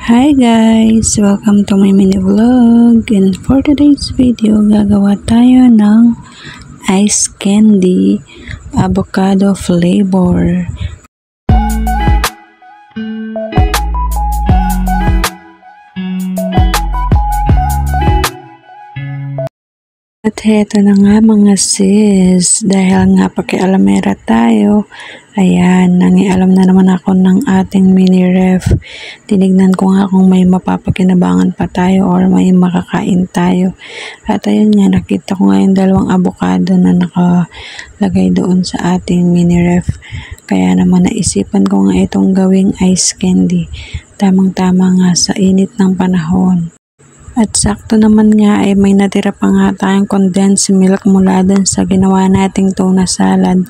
Hi guys! Welcome to my mini vlog, and for today's video gagawa tayo ng ice candy avocado flavor. At heto na nga mga sis, dahil nga pakialamera tayo, ayan, nangialam na naman ako ng ating mini ref. Tinignan ko nga kung may mapapakinabangan pa tayo or may makakain tayo. At ayun nga, nakita ko nga yung dalawang avocado na nakalagay doon sa ating mini ref. Kaya naman naisipan ko nga itong gawing ice candy. Tamang-tama nga sa init ng panahon. At sakto naman nga ay may natira pa nga tayong condensed milk mula dun sa ginawa nating tuna salad.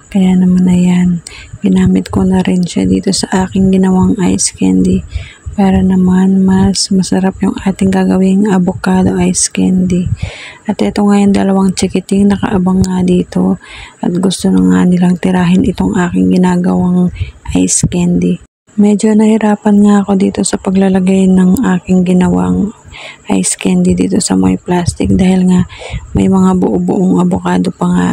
Kaya naman ayan, ginamit ko na rin siya dito sa aking ginawang ice candy para naman mas masarap yung ating gagawing avocado ice candy. At ito nga yung dalawang chikiting nakaabang nga dito at gusto na nga nilang tirahin itong aking ginagawang ice candy. Medyo nahirapan nga ako dito sa paglalagay ng aking ginawang ice candy dito sa may plastic dahil nga may mga buo-buong avocado pa nga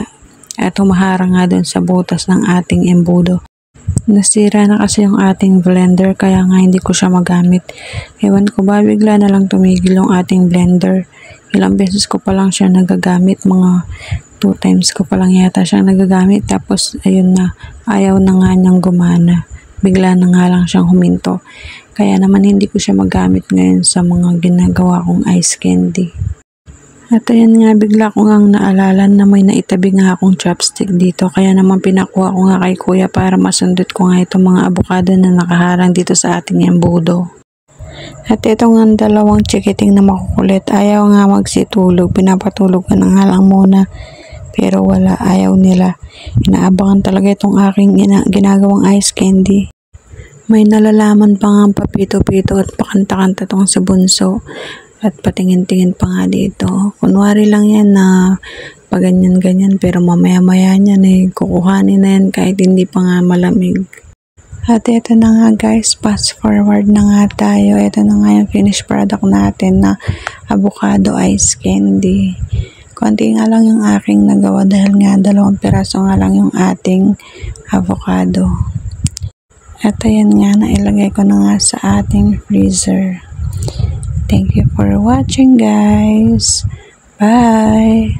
at humaharang nga dun sa butas ng ating embudo. Nasira na kasi yung ating blender kaya nga hindi ko siya magamit. Ewan ko ba, bigla na lang tumigil yung ating blender. Ilang beses ko pa lang siya nagagamit, mga 2 times ko pa lang yata siyang nagagamit, tapos ayun na, ayaw na nga niyang gumana. Bigla na nga lang siyang huminto. Kaya naman hindi ko siya magamit ngayon sa mga ginagawa kong ice candy. At ayan nga, bigla ko ngang naalala na may naitabi nga akong chopstick dito. Kaya naman pinakuha ko nga kay kuya para masundot ko nga itong mga avocado na nakaharang dito sa ating embudo. At ito nga dalawang chikiting na makukulit. Ayaw nga magsitulog. Pinapatulog ko na nga lang muna. Pero wala, ayaw nila. Inaabangan talaga itong aking ginagawang ice candy. May nalalaman pa nga papito-pito at pakanta-kanta tong sa bunso. At patingin-tingin pa nga dito. Kunwari lang yan na paganyan-ganyan, pero mamaya-maya niyan kukuhanin na yan kahit hindi pa nga malamig. At ito na nga guys, fast forward na nga tayo. Ito na nga yung finished product natin na avocado ice candy. Konti nga lang yung aking nagawa dahil nga 2 piraso nga lang yung ating avocado. At ayan nga, nailagay ko na nga sa ating freezer. Thank you for watching guys. Bye!